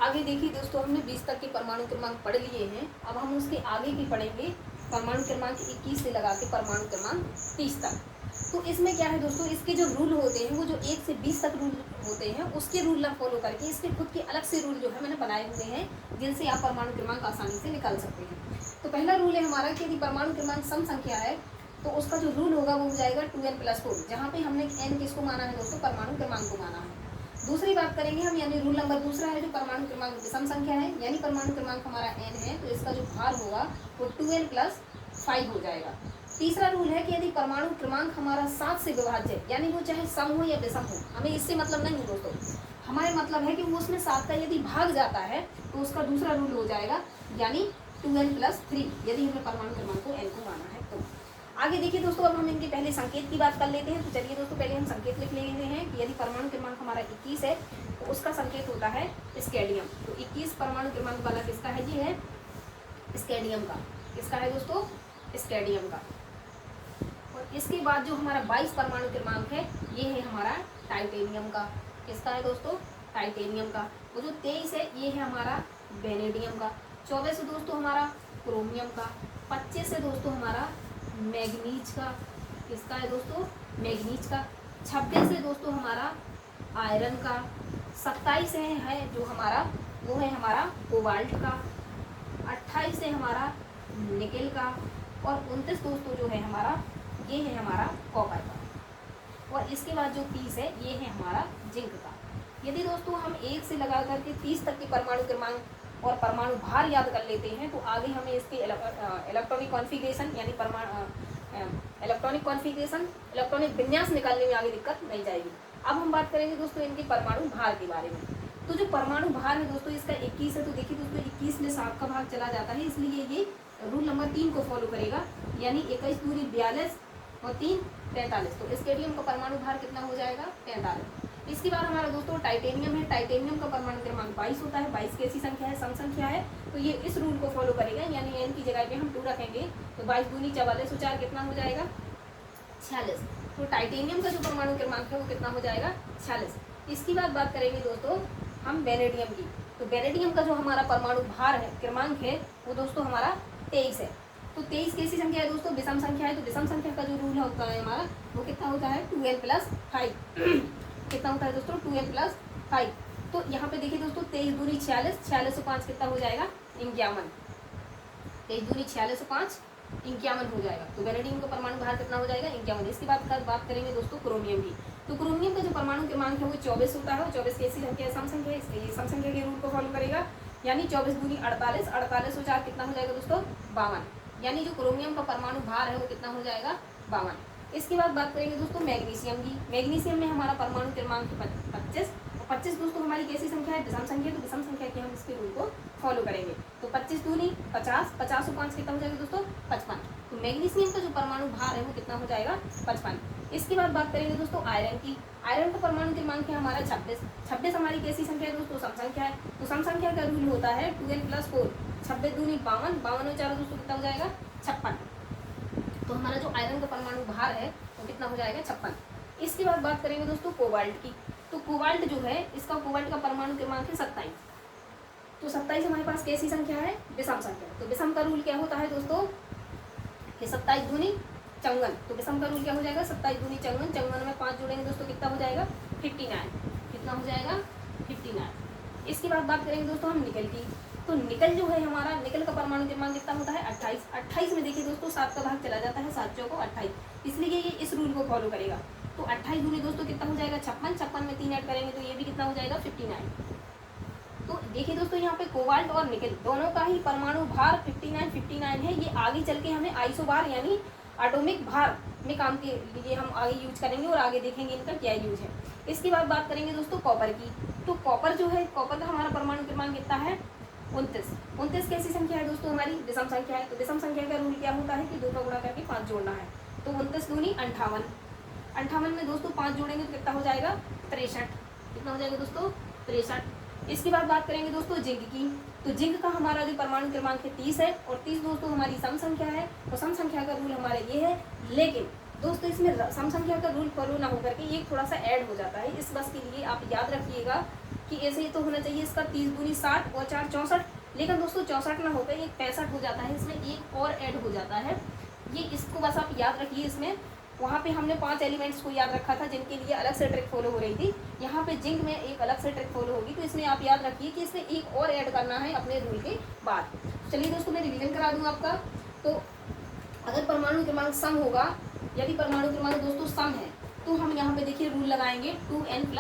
आगे देखिए दोस्तों, हमने 20 तक के परमाणु क्रमांक पढ़ लिए हैं। अब हम उसके आगे की पढ़ेंगे, परमाणु क्रमांक 21 से लगा के परमाणु क्रमांक 30 तक। तो इसमें क्या है दोस्तों, इसके जो रूल होते हैं वो जो 1 से 20 तक रूल होते हैं, उसके रूल ना फॉलो करके इसके खुद के अलग से रूल जो है मैंने बनाए हुए हैं, जिनसे आप परमाणु क्रमांक आसानी से निकाल सकते हैं। तो पहला रूल है हमारा कि यदि परमाणु क्रमांक सम संख्या है तो उसका जो रूल होगा वो हो जाएगा 2n+4, जहाँ पे हमने n किसको माना है दोस्तों, परमाणु क्रमांक को माना है। दूसरी बात करेंगे हम, यानी रूल नंबर दूसरा है जो परमाणु क्रमांक विषम संख्या है, यानी परमाणु क्रमांक हमारा n है तो इसका जो भार होगा वो 2n+5 हो जाएगा। तीसरा रूल है कि यदि परमाणु क्रमांक हमारा 7 से विभाज्य है, यानी वो चाहे सम हो या विषम हो, हमें इससे मतलब नहीं है दोस्तों, हमारे मतलब है कि वो उसमें 7 का यदि भाग जाता है तो उसका दूसरा रूल हो जाएगा, यानी 2n+3, यदि हमने परमाणु क्रमांक को n को माना है तो। आगे देखिए दोस्तों, अब हम इनके पहले संकेत की बात कर लेते हैं। तो चलिए दोस्तों, पहले हम संकेत लिख लेते हैं कि यदि परमाणु क्रमांक हमारा 21 है तो उसका संकेत होता है स्कैंडियम। तो 21 परमाणु क्रमांक वाला किसका है, ये है स्कैंडियम का। किसका है दोस्तों, स्कैंडियम का। और इसके बाद जो हमारा 22 परमाणु क्रमांक है ये है हमारा टाइटेनियम का। किसका है दोस्तों, टाइटेनियम का। वो जो 23 है ये है हमारा वेनेडियम का। 24 है दोस्तों हमारा क्रोमियम का। 25 है दोस्तों हमारा मैग्नीज का। किसका है दोस्तों, मैग्नीज का। 26 है दोस्तों हमारा आयरन का। 27 है जो हमारा वो है हमारा कोबाल्ट का। 28 है हमारा निकेल का। और 29 दोस्तों जो है हमारा ये है हमारा कॉपर का। और इसके बाद जो 30 है ये है हमारा जिंक का। यदि दोस्तों हम 1 से लगा करके 30 तक के परमाणु क्रमांक और परमाणु भार याद कर लेते हैं तो आगे हमें इसके इलेक्ट्रॉनिक कॉन्फ़िगरेशन यानी इलेक्ट्रॉनिक कॉन्फ़िगरेशन, इलेक्ट्रॉनिक विन्यास निकालने में आगे दिक्कत नहीं जाएगी। अब हम बात करेंगे दोस्तों इनके परमाणु भार के बारे में। तो जो परमाणु भार है दोस्तों इसका 21 है, तो देखिए दोस्तों 21 में 7 का भाग चला जाता है, इसलिए ये रूल नंबर 3 को फॉलो करेगा, यानी 21 दूनी 42 और 3 43। तो स्केडियम का परमाणु भार कितना हो जाएगा, 43। इसके बाद हमारा दोस्तों टाइटेनियम है। टाइटेनियम का परमाणु क्रमांक 22 होता है। 22 कैसी संख्या है, सम संख्या है, तो ये इस रूल को फॉलो करेगा, यानी n की जगह पे हम 2 रखेंगे तो 22 दूनी 44 और 4 कितना हो जाएगा, 46। तो टाइटेनियम का जो परमाणु क्रमांक है वो कितना हो जाएगा, 46। इसकी बात करेंगे दोस्तों हम वेनेडियम की। तो वेनेडियम का जो हमारा परमाणु भार है, क्रमांक है, वो दोस्तों हमारा 23 है। तो 23 कैसी संख्या है दोस्तों, विषम संख्या है। तो विषम संख्या का जो रूल होता है हमारा वो कितना होता है, 2n+5। कितना होता है दोस्तों, 2n+5। तो यहाँ पे देखिए दोस्तों 23 दूनी 46, 46 और 5 कितना हो जाएगा, 51। 23 दूनी 46 और 5 51 हो जाएगा। तो वेनेडियम का परमाणु भार कितना हो जाएगा, 51। इसके बाद बात करेंगे दोस्तों क्रोमियम की। तो क्रोमियम का जो परमाणु क्रमांक है वो 24 होता है। 24 कैसी संख्या है, सम संख्या है, इसलिए सम संख्या के रूल को फॉलो करेगा, यानी 24 दूनी 48, 48 और 4 कितना हो जाएगा दोस्तों, 52। यानी जो क्रोमियम का परमाणु भार है वो कितना हो जाएगा, 52। इसके बाद बात करेंगे दोस्तों मैग्नीशियम की। मैग्नीशियम में हमारा परमाणु क्रमांक 25। और 25 दोस्तों हमारी कैसी संख्या है, विषम संख्या। तो विषम संख्या के हम इसके रूल को फॉलो करेंगे। तो 25 दूनी 50, 50 और 5 कितना हो जाएगा दोस्तों, 55। तो मैग्नीशियम का जो परमाणु भार है वो कितना हो जाएगा, 55। इसके बाद बात करेंगे दोस्तों आयरन की। आयरन का परमाणु क्रमांक है हमारा 26। 26 हमारी कैसी संख्या है दोस्तों, सम संख्या है। तो सम संख्या का रूल होता है 2n+4। 26 दूनी 52, 52 और 4 दोस्तों कितना हो जाएगा, 56। तो हमारा जो आयरन का परमाणु भार है वो कितना हो जाएगा, 56। इसके बाद बात करेंगे दोस्तों कोबाल्ट की। तो कोबाल्ट जो है इसका कोबाल्ट का परमाणु क्रमांक है 27। तो 27 हमारे पास कैसी संख्या है, विषम संख्या। तो विषम का रूल क्या होता है दोस्तों, कि 27 दूनी 54। तो विषम का रूल क्या हो जाएगा, 27 दूनी 54। 54 में 5 जोड़ेंगे दोस्तों कितना हो जाएगा, 59। कितना हो जाएगा, 59। इसके बाद बात करेंगे दोस्तों हम निकल की। तो निकल जो है हमारा, निकल का परमाणु क्रमांक कितना होता है, 28। 28 में देखिए दोस्तों 7 का भाग चला जाता है, 7 चौको 28, इसलिए ये इस रूल को फॉलो करेगा। तो 28 दूनी दोस्तों कितना हो जाएगा, 56। 56 में 3 ऐड करेंगे तो ये भी कितना हो जाएगा, 59। तो देखिए दोस्तों यहाँ पे कोबाल्ट और निकल दोनों का ही परमाणु भार 59 है। ये आगे चल के हमें आइसो भार यानी एटॉमिक भार में काम के लिए हम आगे यूज करेंगे और आगे देखेंगे इनका क्या यूज है। इसके बाद बात करेंगे दोस्तों कॉपर की। तो कॉपर जो है, कॉपर का हमारा परमाणु क्रमांक कितना है, 29। 29 कैसी संख्या है दोस्तों, हमारी विषम संख्या है। तो विषम संख्या का रूल क्या होता है कि 2 का गुणा करके 5 जोड़ना है। तो 29 दूनी 58। 58 में दोस्तों 5 जोड़ेंगे तो कितना हो जाएगा, 63। कितना हो जाएगा दोस्तों, 63। इसके बाद बात करेंगे दोस्तों जिंक की। तो जिंक का हमारा जो परमाणु क्रमांक है 30 है। और 30 दोस्तों हमारी सम संख्या है। और सम संख्या का रूल हमारा ये है, लेकिन दोस्तों इसमें सम संख्या का रूल फॉलो ना होकर के ये थोड़ा सा ऐड हो जाता है। इस बस के लिए आप याद रखिएगा कि ऐसे ही तो होना चाहिए इसका 30 दूनी 60 और 4 64, लेकिन दोस्तों 64 ना होकर एक 65 हो जाता है, इसमें एक और ऐड हो जाता है। ये इसको बस आप याद रखिए। इसमें वहाँ पे हमने 5 एलिमेंट्स को याद रखा था जिनके लिए अलग से ट्रिक फॉलो हो रही थी, यहाँ पे जिंक में एक अलग से ट्रिक फॉलो होगी। तो इसमें आप याद रखिए कि इसमें एक और ऐड करना है अपने रूल के बाद। चलिए दोस्तों मैं रिवीजन करा दूँ आपका। तो अगर परमाणु क्रमांक सम होगा, यदि परमाणु क्रमांक दोस्तों सम है, तो हम यहाँ पे देखिए रूल लगाएंगे 2n+1।